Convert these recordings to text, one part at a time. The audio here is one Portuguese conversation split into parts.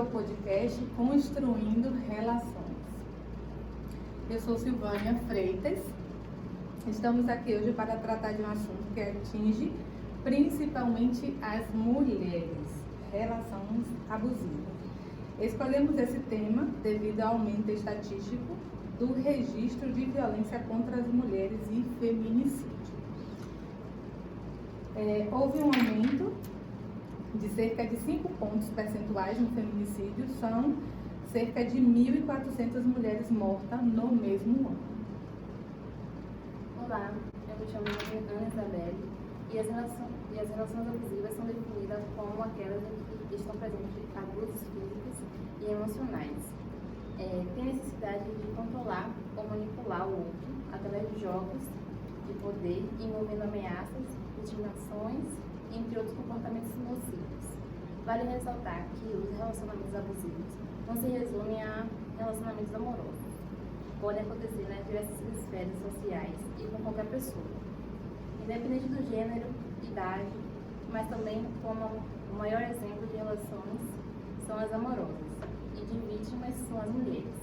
ao podcast Construindo Relações. Eu sou Silvânia Freitas. Estamos aqui hoje para tratar de um assunto que atinge principalmente as mulheres, relações abusivas. Escolhemos esse tema devido ao aumento estatístico do registro de violência contra as mulheres e feminicídio. Houve um aumento de cerca de 5 pontos percentuais no feminicídio, são cerca de 1.400 mulheres mortas no mesmo ano. Olá, eu me chamo Ana Isabelle e as relações abusivas são definidas como aquelas em que estão presentes abusos físicos e emocionais. Tem necessidade de controlar ou manipular o outro através de jogos de poder, envolvendo ameaças, intimidações, entre outros comportamentos nocivos. Vale ressaltar que os relacionamentos abusivos não se resumem a relacionamentos amorosos. Podem acontecer nas diversas esferas sociais e com qualquer pessoa, independente do gênero, idade, mas também como o maior exemplo de relações são as amorosas e de vítimas são as mulheres.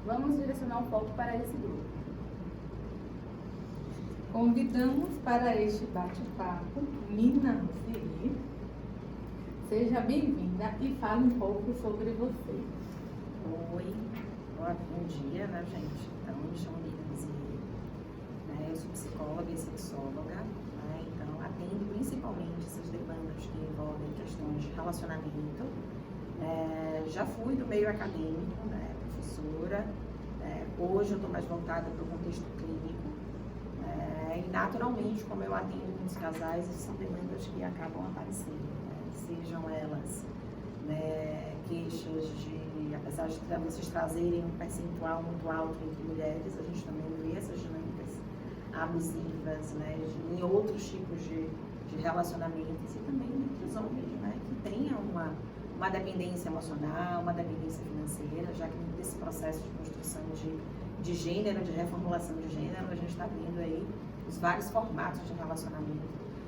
Vamos direcionar o foco para esse grupo. Convidamos para este bate-papo Nina Roseli. Seja bem-vinda e fale um pouco sobre você. Oi, bom dia, né, gente? Então, me chamo Nina Roseli, né? Eu sou psicóloga e sexóloga, né? Então, atendo principalmente essas demandas que envolvem questões de relacionamento. Já fui do meio acadêmico, né, professora. Hoje eu estou mais voltada para o contexto clínico. E naturalmente, como eu atendo muitos casais, essas são demandas que acabam aparecendo, né? Sejam elas, né, queixas de, apesar de vocês trazerem um percentual muito alto entre mulheres, a gente também vê essas dinâmicas abusivas, né, em outros tipos de relacionamentos e também entre os homens, né, que tenham uma dependência emocional, uma dependência financeira, já que nesse processo de construção de gênero, de reformulação de gênero, a gente está vendo aí os vários formatos de relacionamento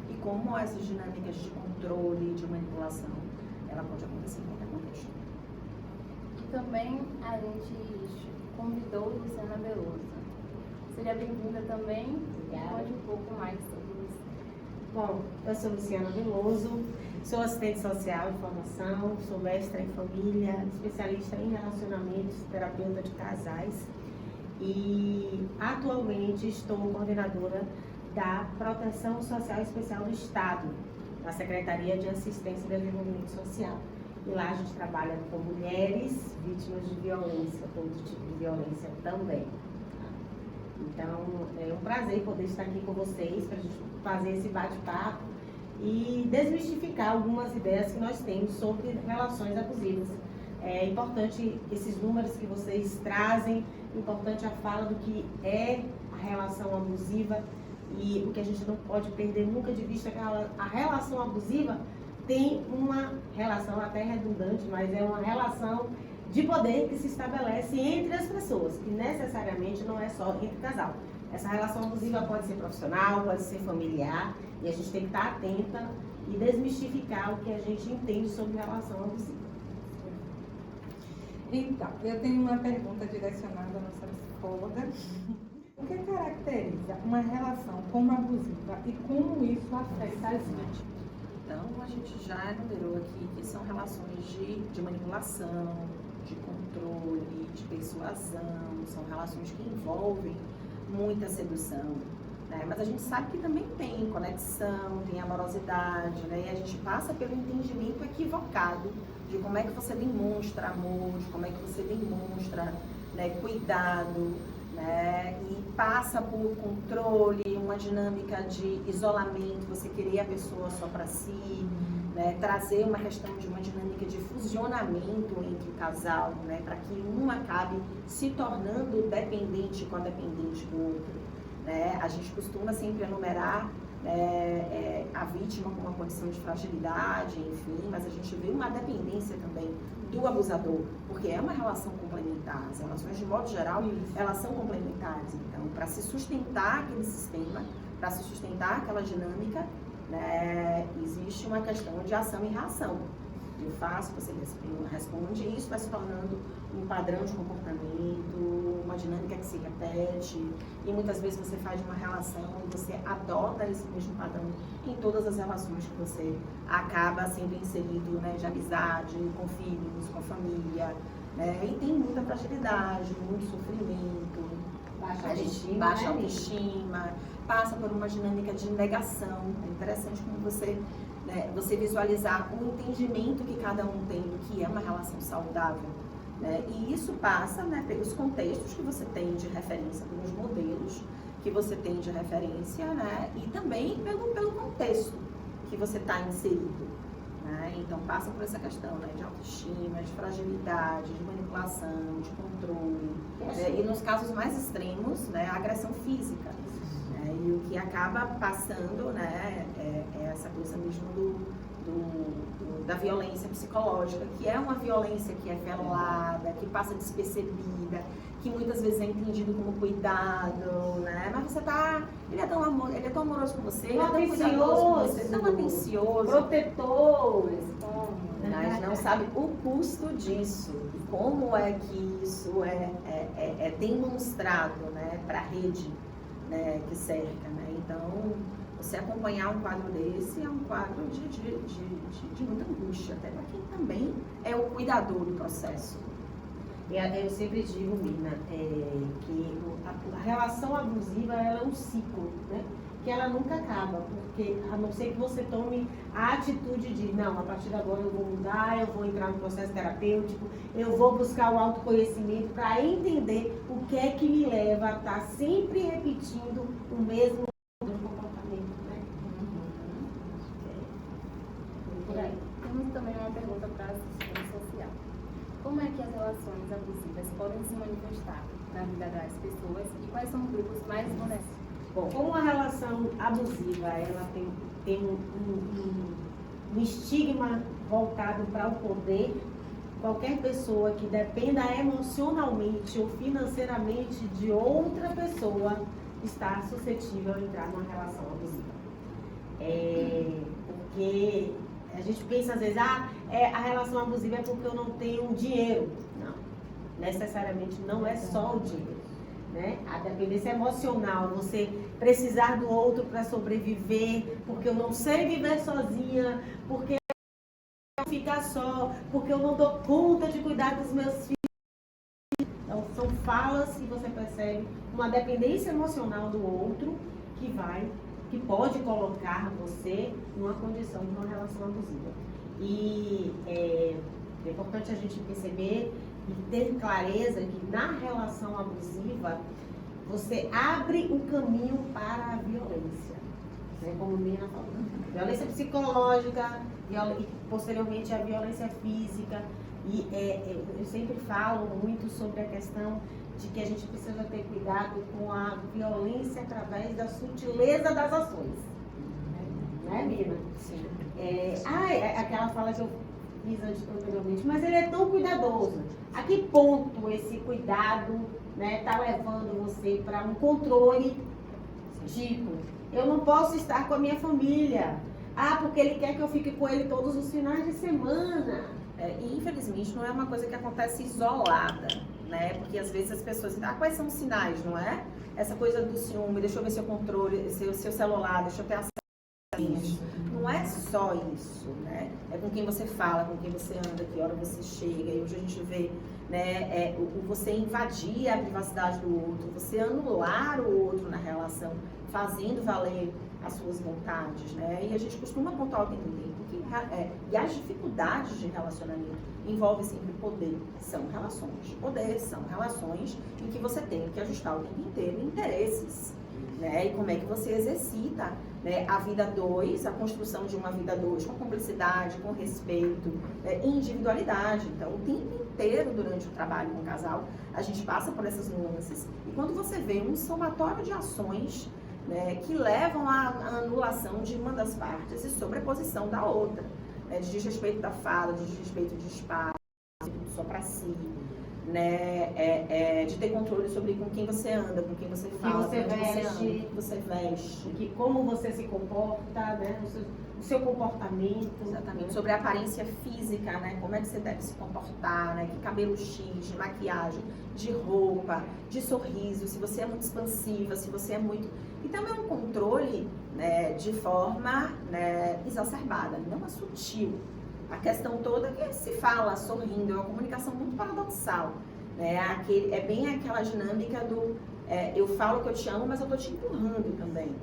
e como essas dinâmicas de controle, de manipulação, ela pode acontecer em qualquer contexto. E também a gente convidou Luciana Veloso. Seja bem-vinda também. Conte um pouco mais sobre isso. Bom, eu sou Luciana Veloso, sou assistente social de formação, sou mestra em família, especialista em relacionamentos, terapeuta de casais e atualmente estou coordenadora da Proteção Social Especial do Estado, na Secretaria de Assistência e Desenvolvimento Social. E lá a gente trabalha com mulheres vítimas de violência, todo tipo de violência também. Então, é um prazer poder estar aqui com vocês para a gente fazer esse bate-papo e desmistificar algumas ideias que nós temos sobre relações abusivas. É importante esses números que vocês trazem, importante a fala do que é a relação abusiva e o que a gente não pode perder nunca de vista é que a relação abusiva tem uma relação até redundante, mas é uma relação de poder que se estabelece entre as pessoas, que necessariamente não é só entre casal. Essa relação abusiva pode ser profissional, pode ser familiar, e a gente tem que estar atenta e desmistificar o que a gente entende sobre relação abusiva. Então, eu tenho uma pergunta direcionada à nossa psicóloga. O que caracteriza uma relação como abusiva e como isso afeta as vítimas? Então, a gente já enumerou aqui que são relações de manipulação, de controle, de persuasão, são relações que envolvem muita sedução, né? Mas a gente sabe que também tem conexão, tem amorosidade, né? E a gente passa pelo entendimento equivocado de como é que você demonstra amor, de como é que você demonstra, né, cuidado, né? E passa por controle, uma dinâmica de isolamento, você querer a pessoa só para si, né? Trazer uma questão de uma dinâmica de fusionamento entre o casal, né? Para que um acabe se tornando dependente com a dependente do outro, né? A gente costuma sempre enumerar a vítima com uma condição de fragilidade, enfim, mas a gente vê uma dependência também do abusador, porque é uma relação complementar. As relações, de modo geral, elas são complementares. Então, para se sustentar aquele sistema, para se sustentar aquela dinâmica, né, existe uma questão de ação e reação. eu faço, você responde, e isso vai se tornando um padrão de comportamento, uma dinâmica que se repete, e muitas vezes você faz uma relação e você adota esse mesmo padrão em todas as relações que você acaba sendo inserido, né, de amizade, com filhos, com a família, né, e tem muita fragilidade, muito sofrimento, baixa autoestima, passa por uma dinâmica de negação. É interessante como você, né, você visualizar o entendimento que cada um tem do que é uma relação saudável, né? E isso passa, né, pelos contextos que você tem de referência, pelos modelos que você tem de referência, né, e também pelo contexto que você está inserido, né? Então passa por essa questão, né, de autoestima, de fragilidade, de manipulação, de controle, né? E nos casos mais extremos, né, a agressão física, né? E o que acaba passando, né, é essa coisa mesmo da violência psicológica, que é uma violência que é velada, que passa despercebida, que muitas vezes é entendido como cuidado, né? Mas você ele é tão amoroso com você, ele é tão cuidadoso com você, tão atencioso, protetor, mas não sabe o custo disso, como é que isso é demonstrado, né, para a rede, né, que cerca, né? Então, você acompanhar um quadro desse é um quadro de muita angústia, até para quem também é o cuidador do processo. Eu sempre digo, Mina, que a relação abusiva ela é um ciclo, né? Que ela nunca acaba, porque a não ser que você tome a atitude de, não, a partir de agora eu vou mudar, eu vou entrar no processo terapêutico, eu vou buscar o autoconhecimento para entender o que é que me leva a estar sempre repetindo o mesmo comportamento, né? Temos também uma pergunta para a assistente social. Como é que as relações abusivas podem se manifestar na vida das pessoas e quais são os grupos mais vulneráveis? Bom, como a relação abusiva ela tem um estigma voltado para o poder, qualquer pessoa que dependa emocionalmente ou financeiramente de outra pessoa está suscetível a entrar numa relação abusiva. Porque a gente pensa às vezes, a relação abusiva é porque eu não tenho dinheiro. Não, necessariamente não é só o dinheiro, né? A dependência emocional, você precisar do outro para sobreviver, porque eu não sei viver sozinha, porque eu não ficar só, porque eu não dou conta de cuidar dos meus filhos. Então, são falas que você percebe uma dependência emocional do outro que pode colocar você numa condição de uma relação abusiva. E é importante a gente perceber e ter clareza que na relação abusiva você abre o caminho para a violência, né? Como a Mina falou, violência psicológica e posteriormente a violência física. E eu sempre falo muito sobre a questão de que a gente precisa ter cuidado com a violência através da sutileza das ações, né, Mina? Sim. Aquela fala que eu fiz anteriormente, mas ele é tão cuidadoso. A que ponto esse cuidado, né, tá levando você para um controle? Tipo, eu não posso estar com a minha família. Porque ele quer que eu fique com ele todos os finais de semana. E infelizmente não é uma coisa que acontece isolada, né? Porque às vezes as pessoas dizem, quais são os sinais, não é? Essa coisa do ciúme, deixa eu ver seu controle, seu celular, deixa eu ter acesso a isso. Não é só isso, né? É com quem você fala, com quem você anda, que hora você chega. E hoje a gente vê, né, você invadir a privacidade do outro, você anular o outro na relação, fazendo valer as suas vontades, né? E a gente costuma apontar o tempo inteiro. E as dificuldades de relacionamento envolvem sempre poder. São relações de poder, são relações em que você tem que ajustar o tempo inteiro interesses, né? E como é que você exercita, né, a vida dois, a construção de uma vida dois com cumplicidade, com respeito, individualidade. Então, o tempo inteiro durante o trabalho com o casal, a gente passa por essas nuances. E quando você vê um somatório de ações, né, que levam à anulação de uma das partes e sobreposição da outra, né, de desrespeito da fala, de desrespeito de espaço, só para si, né, de ter controle sobre com quem você anda, com quem você fala, você com onde você veste, anda, o que você veste. como você se comporta, né? O seu comportamento. Exatamente, sobre a aparência física, né? Como é que você deve se comportar, né? Que cabelo X, de maquiagem, de roupa, de sorriso, se você é muito expansiva, se você é muito... Então é um controle, né, de forma, né, exacerbada, não é sutil. A questão toda é que se fala sorrindo, é uma comunicação muito paradoxal, né? É bem aquela dinâmica do eu falo que eu te amo, mas eu tô te empurrando também.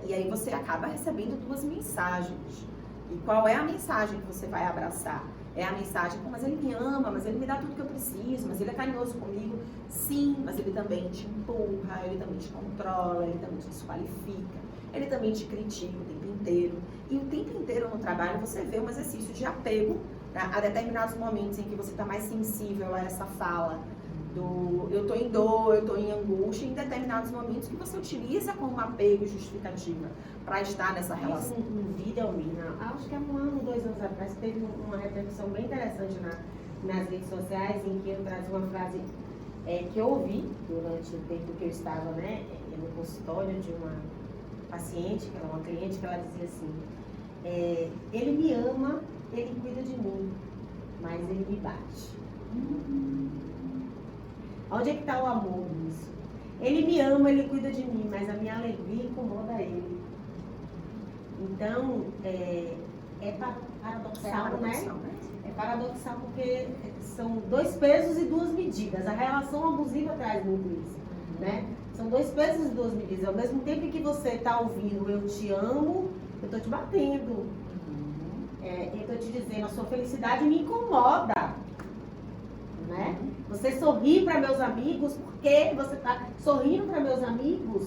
E aí você acaba recebendo duas mensagens. E qual é a mensagem que você vai abraçar? É a mensagem, mas ele me ama, mas ele me dá tudo que eu preciso, mas ele é carinhoso comigo. Sim, mas ele também te empurra, ele também te controla, ele também te desqualifica, ele também te critica o tempo inteiro. E o tempo inteiro no trabalho você vê um exercício de apego, né, a determinados momentos em que você está mais sensível a essa fala do eu tô em dor, eu tô em angústia, em determinados momentos que você utiliza como apego e justificativa para estar nessa relação. Um vídeo, Almina, acho que há 1 ano, 2 anos atrás, teve uma repercussão bem interessante nas redes sociais, em que eu trazia uma frase que eu ouvi durante o tempo que eu estava, né, no consultório de uma paciente, que era uma cliente, que ela dizia assim, ele me ama, ele cuida de mim, mas ele me bate. Onde é que está o amor nisso? Ele me ama, ele cuida de mim, mas a minha alegria incomoda ele. Então, paradoxal, né? É paradoxal porque são 2 pesos e 2 medidas. A relação abusiva traz muito isso, né? São 2 pesos e 2 medidas. Ao mesmo tempo que você está ouvindo eu te amo, eu estou te batendo. Eu estou te dizendo, a sua felicidade me incomoda. Né? Você sorri para meus amigos porque você está sorrindo para meus amigos.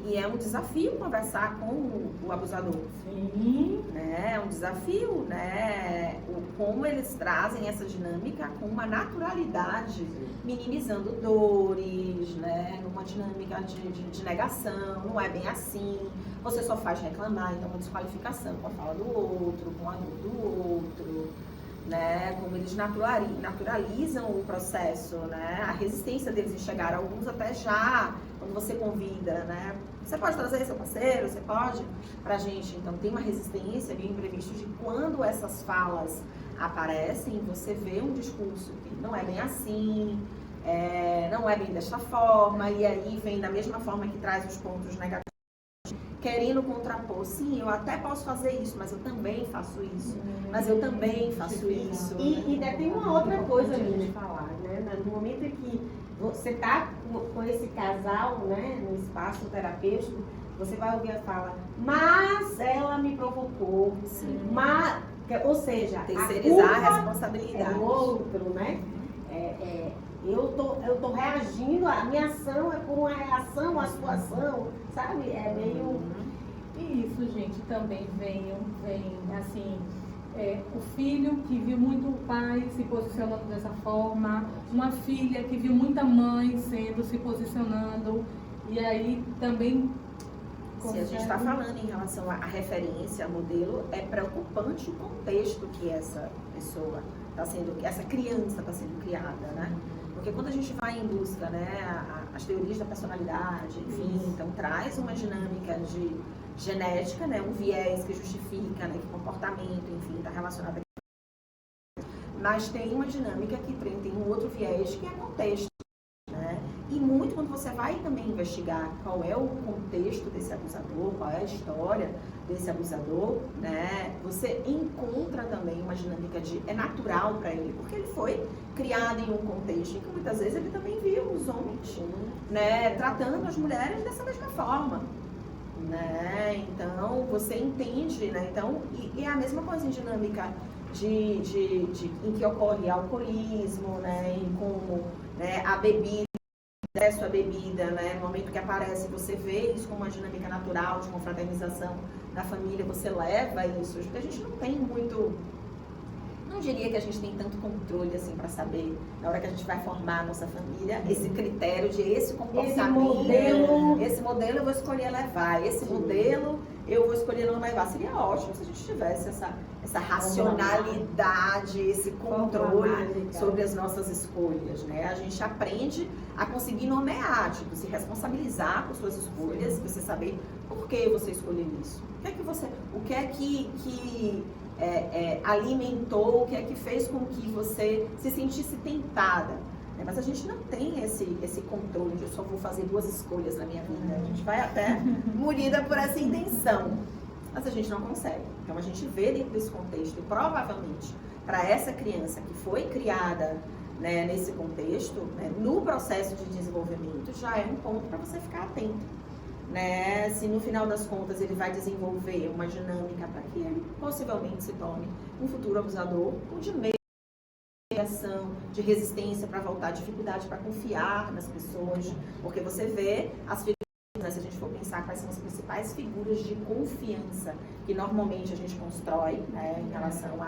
E é um desafio conversar com o abusador. Sim. Né? É um desafio, né? Como eles trazem essa dinâmica com uma naturalidade, minimizando dores, né? Numa dinâmica de negação, não é bem assim. Você só faz reclamar, então uma desqualificação com a fala do outro, com a dor do outro. Né, como eles naturalizam o processo, né, a resistência deles em chegar, alguns até já, quando você convida, né, você pode trazer seu parceiro, você pode, pra gente, então tem uma resistência ali, imprevisto de quando essas falas aparecem, você vê um discurso que não é bem assim, não é bem desta forma, e aí vem da mesma forma que traz os pontos negativos, querendo contrapor, sim, eu até posso fazer isso, mas eu também faço isso, mas eu também faço isso. E tem uma outra coisa ali de falar, né? No momento em que você está com esse casal, né, no espaço terapêutico, você vai ouvir a fala, mas ela me provocou, mas, ou seja, terceirizar a responsabilidade. É o outro, né? Eu tô reagindo, a minha ação é por uma reação à sua ação, sabe? É meio... Isso, gente, também vem assim, o filho que viu muito o pai se posicionando dessa forma, uma filha que viu muita mãe se posicionando, e aí também... Se a gente está falando em relação à referência, ao modelo, é preocupante o contexto que essa pessoa está sendo, que essa criança está sendo criada, né? Porque quando a gente vai em busca, né, as teorias da personalidade, enfim, então traz uma dinâmica de genética, né, um viés que justifica, né, que comportamento, enfim, está relacionado a... Mas tem uma dinâmica que tem um outro viés que é contexto, né? E muito quando você vai também investigar qual é o contexto desse abusador, qual é a história desse abusador, né? Você encontra também uma dinâmica é natural para ele, porque ele foi criado em um contexto em que muitas vezes ele também viu os homens, né, tratando as mulheres dessa mesma forma, né? Então você entende, né? Então, e é a mesma coisa em dinâmica em que ocorre alcoolismo, né? Em como, né, a bebida, acesso à bebida, né? No momento que aparece, você vê isso como uma dinâmica natural de confraternização da família, você leva isso, porque a gente não tem muito, não diria que a gente tem tanto controle assim para saber, na hora que a gente vai formar a nossa família, esse critério de esse comportamento, esse modelo eu vou escolher levar, esse modelo eu vou escolher não levar. Seria ótimo se a gente tivesse essa racionalidade, esse controle sobre as nossas escolhas, né? A gente aprende a conseguir nomear, tipo, se responsabilizar por suas escolhas, você saber por que você escolheu isso. O que é que alimentou, o que é que fez com que você se sentisse tentada. Mas a gente não tem esse controle de eu só vou fazer 2 escolhas na minha vida. A gente vai até munida por essa intenção. Mas a gente não consegue. Então a gente vê dentro desse contexto, e provavelmente para essa criança que foi criada, né, nesse contexto, né, no processo de desenvolvimento, já é um ponto para você ficar atento. Né? Se no final das contas ele vai desenvolver uma dinâmica para que ele possivelmente se torne um futuro abusador, ou de medo, de resistência para voltar, dificuldade para confiar nas pessoas, porque você vê as figuras, né, se a gente for pensar quais são as principais figuras de confiança que normalmente a gente constrói, né, em relação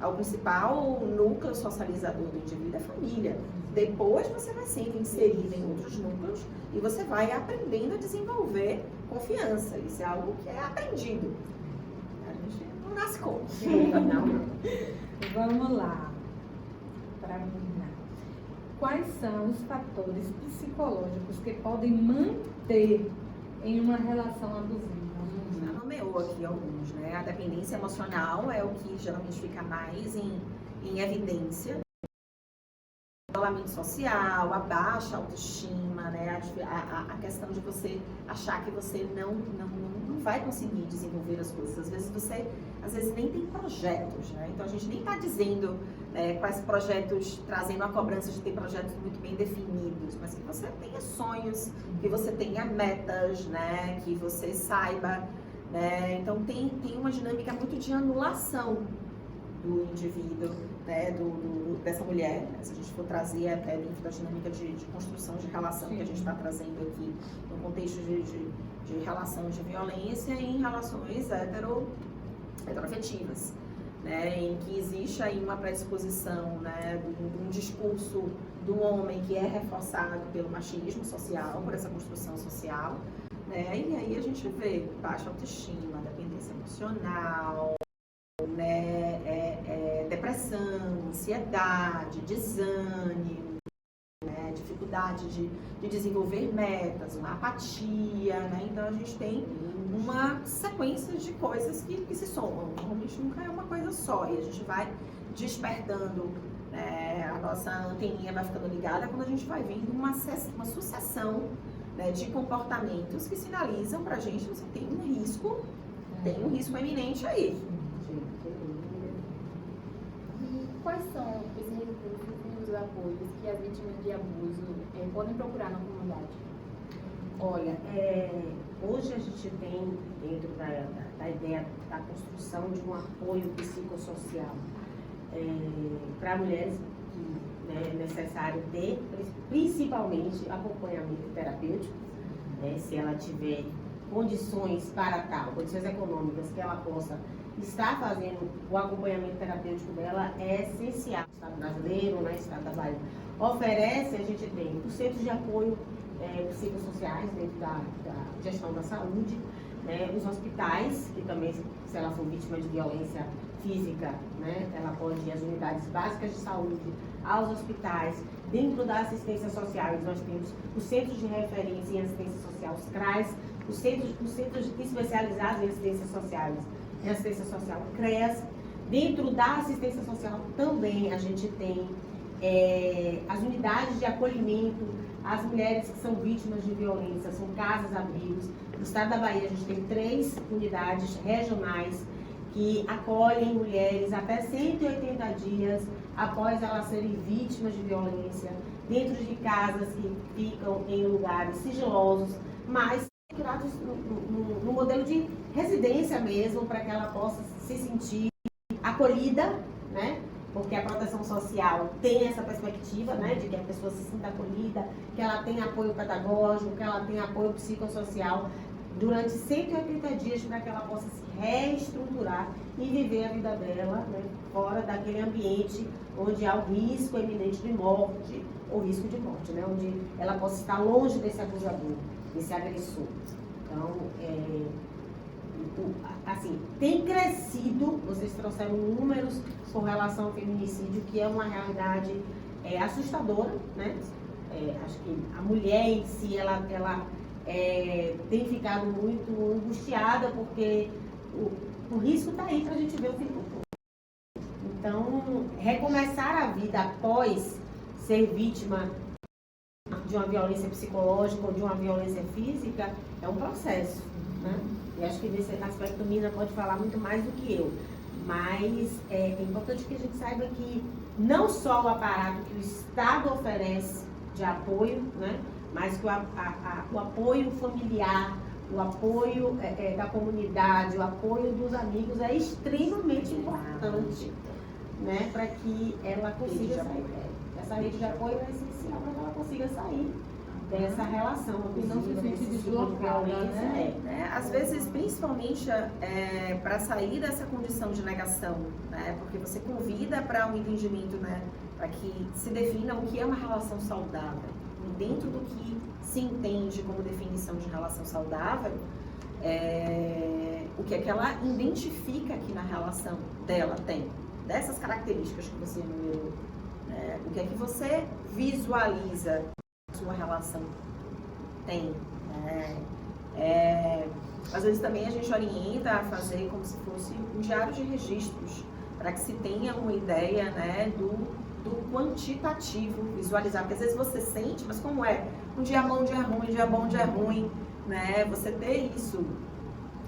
ao principal núcleo socializador do indivíduo, é a família. Depois você vai sendo inserido em outros núcleos e você vai aprendendo a desenvolver confiança. Isso é algo que é aprendido. A gente não nasce com. Vamos lá. Para terminar. Quais são os fatores psicológicos que podem manter em uma relação abusiva? Já nomeou aqui alguns, né? A dependência emocional é o que geralmente fica mais em evidência. O isolamento social, a baixa autoestima, né? A questão de você achar que você não vai conseguir desenvolver as coisas. Às vezes você nem tem projetos, né? Então a gente nem está dizendo quais projetos, trazendo a cobrança de ter projetos muito bem definidos, mas que você tenha sonhos, que você tenha metas, né? Que você saiba, né? Então tem uma dinâmica muito de anulação do indivíduo, né? Dessa mulher, né? Se a gente for trazer até dentro da dinâmica de construção de relação que a gente está trazendo aqui no contexto de relação de violência em relações heteroafetivas, né, em que existe aí uma predisposição, né, de um discurso do homem que é reforçado pelo machismo social, por essa construção social, né, e aí a gente vê baixa autoestima, dependência emocional, né, depressão, ansiedade, desânimo, né, dificuldade de desenvolver metas, uma apatia, né, então a gente tem uma sequência de coisas que se somam. Normalmente nunca é uma coisa só e a gente vai despertando, a nossa anteninha vai ficando ligada quando a gente vai vendo uma sucessão, né, de comportamentos que sinalizam pra gente que você tem um risco eminente aí. E quais são os recursos e os apoios que as vítimas de abuso podem procurar na comunidade? Olha, hoje a gente tem, dentro da ideia da construção de um apoio psicossocial para mulheres que é necessário ter, principalmente, acompanhamento terapêutico, se ela tiver condições para tal, condições econômicas, que ela possa estar fazendo o acompanhamento terapêutico dela, é essencial. O Estado brasileiro, né, o Estado da Bahia, oferece, a gente tem os centros de apoio psicossociais dentro da gestão da saúde, né, os hospitais, que também, se ela for vítima de violência física, né, ela pode ir às unidades básicas de saúde, aos hospitais. Dentro da assistência social, nós temos os centros de referência em assistência social, os CRAS, os centros especializados em assistência social, CREAS. Dentro da assistência social também a gente tem as unidades de acolhimento às mulheres que são vítimas de violência, são casas-abrigos. No estado da Bahia a gente tem 3 unidades regionais que acolhem mulheres até 180 dias após elas serem vítimas de violência, dentro de casas que ficam em lugares sigilosos, mas criados no modelo de residência mesmo, para que ela possa se sentir acolhida, né? Porque a proteção social tem essa perspectiva, né, de que a pessoa se sinta acolhida, que ela tenha apoio pedagógico, que ela tenha apoio psicossocial durante 180 dias, para que ela possa se reestruturar e viver a vida dela, né, fora daquele ambiente onde há o risco eminente de morte, ou risco de morte, né, onde ela possa estar longe desse abusador, desse agressor. Então, assim, tem crescido, vocês trouxeram números com relação ao feminicídio, que é uma realidade assustadora, né? Acho que a mulher em si, ela tem ficado muito angustiada, porque o risco está aí para a gente ver o tempo todo. Então, recomeçar a vida após ser vítima de uma violência psicológica ou de uma violência física é um processo, né? E acho que nesse aspecto Mina pode falar muito mais do que eu. Mas é importante que a gente saiba que não só o aparato que o Estado oferece de apoio, né? Mas que o apoio familiar, o apoio da comunidade, o apoio dos amigos é extremamente importante, né? Para que ela consiga sair. Essa rede de apoio é essencial para que ela consiga sair dessa relação. E não se sente deslocada, né? Às vezes, principalmente para sair dessa condição de negação, né? Porque você convida para um entendimento, né? Para que se defina o que é uma relação saudável. E dentro do que se entende como definição de relação saudável, o que é que ela identifica que na relação dela tem, dessas características que você enumerou. O que é que você visualiza que sua relação tem. Às vezes também a gente orienta a fazer como se fosse um diário de registros, para que se tenha uma ideia, né, do quantitativo, visualizar. Porque às vezes você sente, mas como é? Um dia bom, um dia ruim, um dia bom, um dia ruim, né? Você ter isso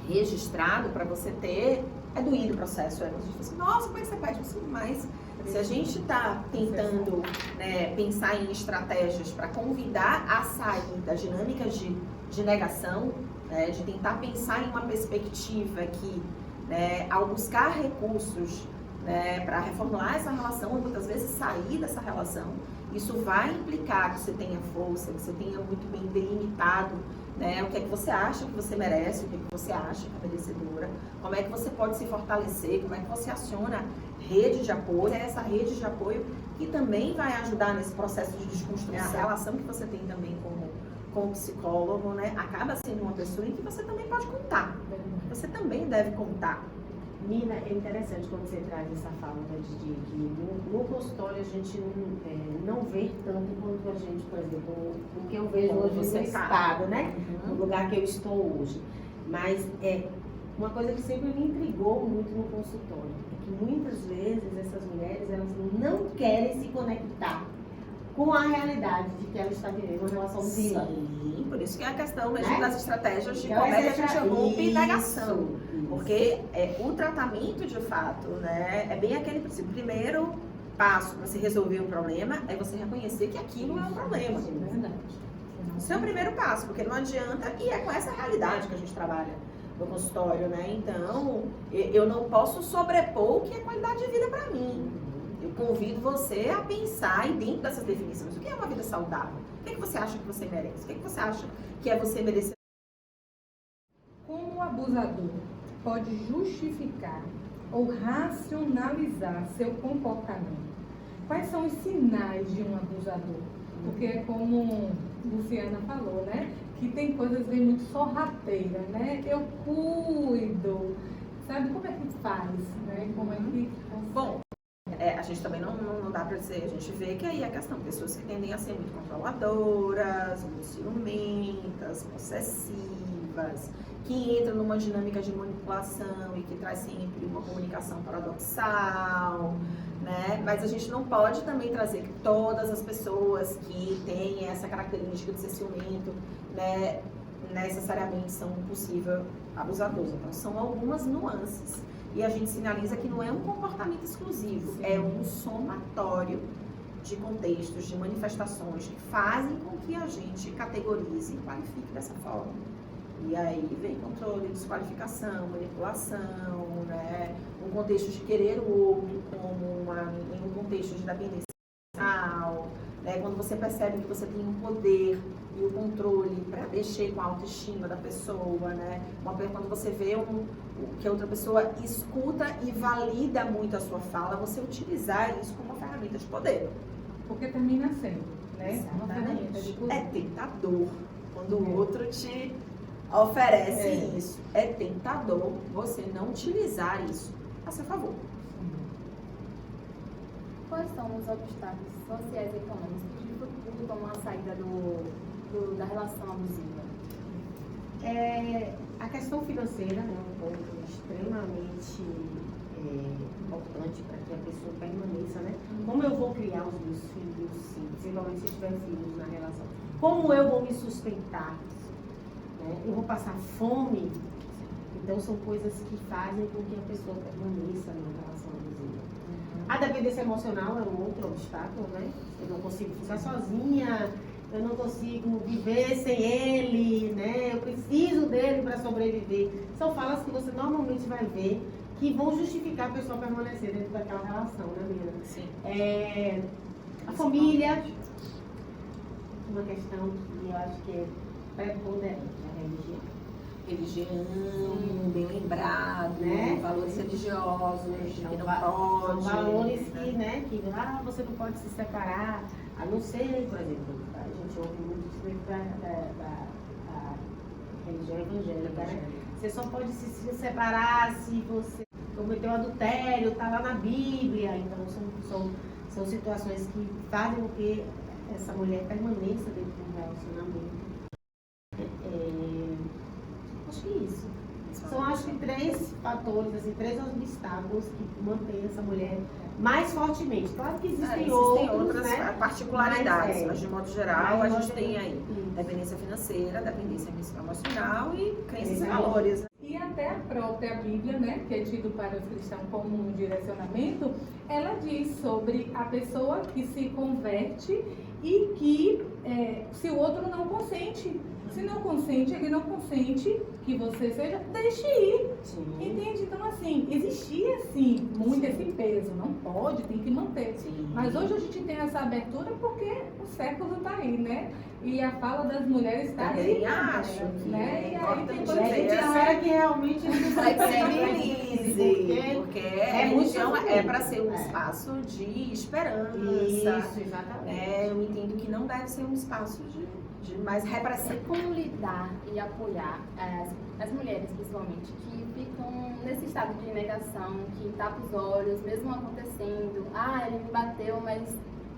registrado para você ter... É doído o processo. A gente fala assim, nossa, como é que você pede isso? Mas se a gente está tentando, né, pensar em estratégias para convidar a sair das dinâmicas de negação, né, de tentar pensar em uma perspectiva que, né, ao buscar recursos, né, para reformular essa relação, ou muitas vezes sair dessa relação, isso vai implicar que você tenha força, que você tenha muito bem delimitado, né, o que é que você acha que você merece, o que é que você acha que é merecedora, como é que você pode se fortalecer, como é que você aciona rede de apoio, essa rede de apoio que também vai ajudar nesse processo de desconstrução. A relação que você tem também com o psicólogo, né, acaba sendo uma pessoa em que você também pode contar, você também deve contar. Mina, é interessante quando você traz essa fala, né, de que no consultório a gente não vê tanto quanto a gente, por exemplo, o que eu vejo hoje no estado, né? No lugar que eu estou hoje. Mas uma coisa que sempre me intrigou muito no consultório é que muitas vezes essas mulheres, elas não querem se conectar com a realidade de que ela está vivendo uma relação viva. Sim, por isso que é a questão mesmo das estratégias de como é que a gente rompe negação. Porque o tratamento, de fato, né, é bem aquele princípio. Primeiro passo para se resolver um problema é você reconhecer que aquilo é um problema. Isso é o primeiro passo, porque não adianta, e é com essa realidade que a gente trabalha no consultório, né? Então, eu não posso sobrepor o que é qualidade de vida para mim. Eu convido você a pensar e dentro dessas definições, o que é uma vida saudável? O que é que você acha que você merece? O que é que você acha que é você merecer? Como o abusador pode justificar ou racionalizar seu comportamento? Quais são os sinais de um abusador? Porque é como Luciana falou, né? Que tem coisas bem muito sorrateiras, né? Eu cuido. Sabe como é que faz, né? Como é que... Bom, a gente também não dá para dizer, a gente vê que aí a questão, pessoas que tendem a ser muito controladoras, muito ciumentas, possessivas, que entram numa dinâmica de manipulação e que traz sempre uma comunicação paradoxal, né? Mas a gente não pode também trazer que todas as pessoas que têm essa característica de ser ciumento, né, necessariamente são possível abusadores. Então são algumas nuances. E a gente sinaliza que não é um comportamento exclusivo, é um somatório de contextos, de manifestações que fazem com que a gente categorize e qualifique dessa forma. E aí vem controle, desqualificação, manipulação, né? Um contexto de querer o outro como em um contexto de dependência emocional, né? Quando você percebe que você tem o poder e o controle para mexer com a autoestima da pessoa, né? Quando você vê que a outra pessoa escuta e valida muito a sua fala, você utilizar isso como uma ferramenta de poder. Porque termina sendo, né? Uma ferramenta de poder. É tentador quando o outro te oferece isso. É tentador você não utilizar isso a seu favor. Quais são os obstáculos sociais e econômicos que dificultam a saída da relação abusiva? A questão financeira é um ponto extremamente importante para que a pessoa permaneça, né? Como eu vou criar os meus filhos, sim, principalmente se eu tiver filhos na relação? Como eu vou me sustentar? Né? Eu vou passar fome? Então, são coisas que fazem com que a pessoa permaneça numa relação abusiva. A dependência emocional é um outro obstáculo, né? Eu não consigo ficar sozinha, eu não consigo viver sem ele, né? Eu preciso dele para sobreviver. São falas que você normalmente vai ver que vão justificar a pessoa permanecer dentro daquela relação, né, Mira? Sim. A família, uma questão que eu acho que é preponderante, a religião. Religião, bem lembrado, Né? valores religiosos, que não São pode. valores que, né, que você não pode se separar, a não ser, por exemplo, a gente ouve muito isso dentro da religião evangélica, né? Você só pode se separar se você cometeu adultério, está lá na Bíblia. Então, são situações que fazem com que essa mulher permaneça dentro de um relacionamento. Acho que isso. São, acho que, 3 fatores, assim, 3 obstáculos que mantêm essa mulher mais fortemente. Claro que existem outros, né? particularidades, mas de modo geral a gente tem aí Isso. dependência financeira, dependência emocional e crenças e valores. E até a própria Bíblia, né, que é tido para os cristãos como um direcionamento, ela diz sobre a pessoa que se converte e que se o outro não consente. Se não consente, ele não consente que você seja, deixe ir. Sim. Entende? Então, assim, existia, assim, muito esse peso. Não pode, tem que manter. Sim. Mas hoje a gente tem essa abertura porque o século está aí, né? E a fala das mulheres está aí. Também acho que né? é E aí tem importante coisa A gente ver espera que realmente ele Para que sensibilize, porque a muito religião é sofrido. para ser um espaço de esperança. Isso, exatamente. Eu entendo que não deve ser um espaço de mais repressão. Como lidar e apoiar as mulheres, principalmente, que ficam nesse estado de negação, que tapa os olhos, mesmo acontecendo. Ah, ele me bateu, mas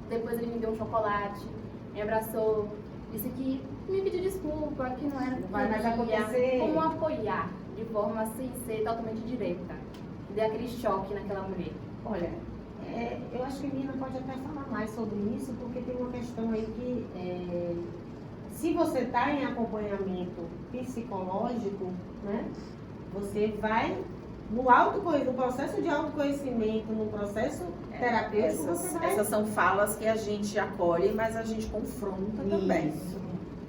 depois ele me deu um chocolate, me abraçou, disse que me pediu desculpa, que não era Vai mais que queria. acontecer. Como apoiar de forma sem ser totalmente direta, dê aquele choque naquela mulher. Olha, eu acho que a Nina pode até falar mais sobre isso, porque tem uma questão aí que, se você está em acompanhamento psicológico, né, você vai no processo de autoconhecimento, no processo terapêutico, você vai... Essas são falas que a gente acolhe, mas a gente confronta também. Isso.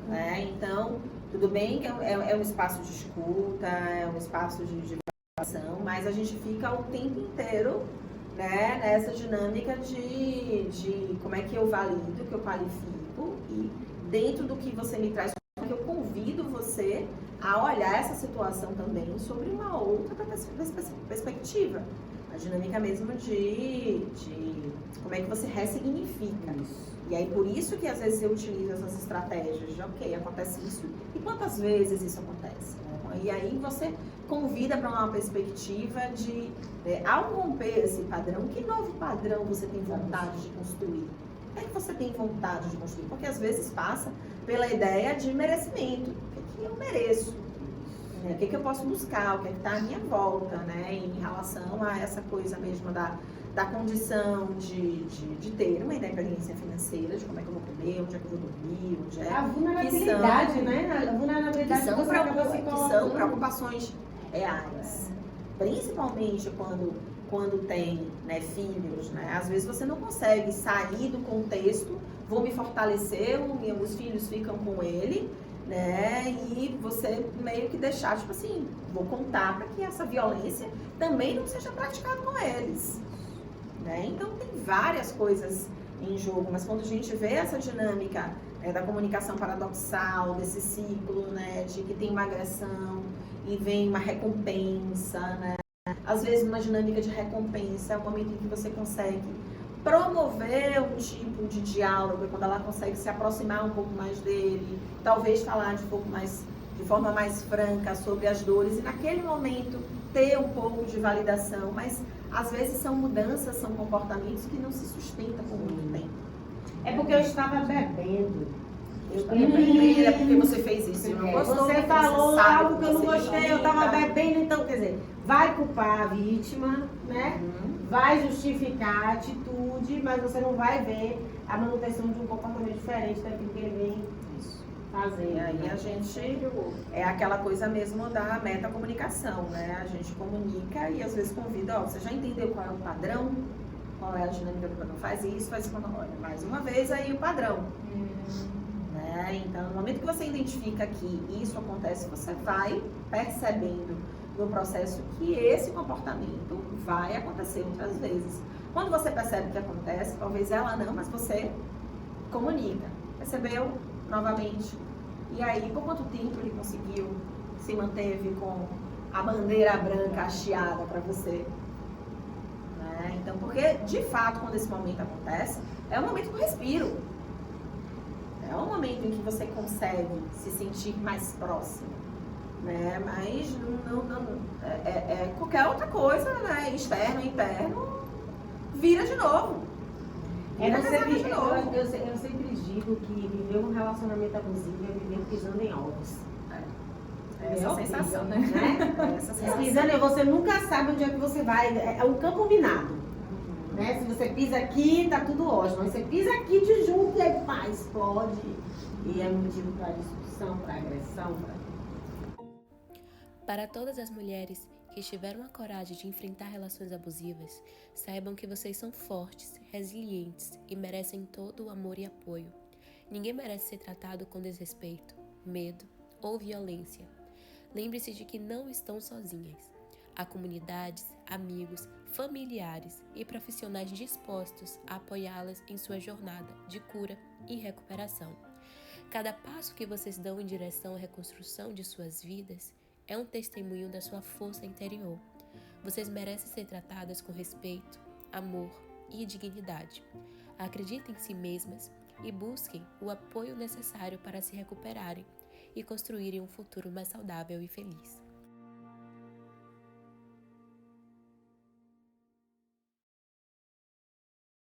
Né? Então, tudo bem que é um espaço de escuta, é um espaço de relação, mas a gente fica o tempo inteiro, né, nessa dinâmica de como é que eu valido, que eu qualifico, e dentro do que você me traz, eu convido você a olhar essa situação também sobre uma outra perspectiva. A dinâmica mesmo de como é que você ressignifica. E aí, por isso que às vezes eu utilizo essas estratégias de, ok, acontece isso, e quantas vezes isso acontece? E aí você convida para uma perspectiva de, ao romper esse padrão, que novo padrão você tem vontade de construir? O que é que você tem vontade de construir? Porque às vezes passa pela ideia de merecimento. O que eu mereço? O que eu posso buscar? O que está à minha volta, né? Em relação a essa coisa mesmo da condição de ter uma independência financeira, de como é que eu vou comer, onde é que eu vou dormir, onde é... A vulnerabilidade, né? A vulnerabilidade que são, você acaba se que são colocando. preocupações reais. Principalmente quando tem, né, filhos, né? Às vezes você não consegue sair do contexto, vou me fortalecer, os filhos ficam com ele, né? E você meio que deixar, tipo assim, vou contar para que essa violência também não seja praticada com eles. Né? Então tem várias coisas em jogo, mas quando a gente vê essa dinâmica da comunicação paradoxal, desse ciclo, né, de que tem uma agressão e vem uma recompensa, né? Às vezes numa dinâmica de recompensa é o momento em que você consegue promover um tipo de diálogo, quando ela consegue se aproximar um pouco mais dele, talvez falar de um pouco mais de forma mais franca sobre as dores e naquele momento ter um pouco de validação, mas às vezes são mudanças, são comportamentos que não se sustentam por muito tempo. É porque eu estava bebendo. É porque você fez isso e não gostou. Você falou algo que eu não gostei, eu estava bebendo, então, quer dizer, vai culpar a vítima, né? Vai justificar a atitude, mas você não vai ver a manutenção de um comportamento diferente daquilo que ele vem fazer. E aí a gente é aquela coisa mesmo da metacomunicação, né? A gente comunica e às vezes convida, ó, você já entendeu qual é o padrão? Qual é a dinâmica do padrão? Faz isso, faz isso, olha, mais uma vez aí o padrão. Né? Então, no momento que você identifica que isso acontece, você vai percebendo no processo que esse comportamento vai acontecer outras vezes. Quando você percebe que acontece, talvez ela não, mas você comunica. Percebeu? Novamente. E aí, por quanto tempo ele conseguiu, se manteve com a bandeira branca hasteada para você? Né? Então, porque, de fato, quando esse momento acontece, é o momento do respiro. É um momento em que você consegue se sentir mais próximo, né? Mas qualquer outra coisa, né? Externo, interno, vira de novo. Eu sempre digo que viver um relacionamento abusivo é viver pisando em ovos. Essa horrível, sensação, né? Essa sensação. Pisando, você nunca sabe onde é que você vai. É um campo minado. Né? Se você pisa aqui, tá tudo ótimo. Mas você pisa aqui de junto e aí pá, explode. E é motivo para discussão, para agressão. Para todas as mulheres que tiveram a coragem de enfrentar relações abusivas, saibam que vocês são fortes, resilientes e merecem todo o amor e apoio. Ninguém merece ser tratado com desrespeito, medo ou violência. Lembre-se de que não estão sozinhas. Há comunidades, amigos, familiares e profissionais dispostos a apoiá-las em sua jornada de cura e recuperação. Cada passo que vocês dão em direção à reconstrução de suas vidas é um testemunho da sua força interior. Vocês merecem ser tratadas com respeito, amor e dignidade. Acreditem em si mesmas e busquem o apoio necessário para se recuperarem e construírem um futuro mais saudável e feliz.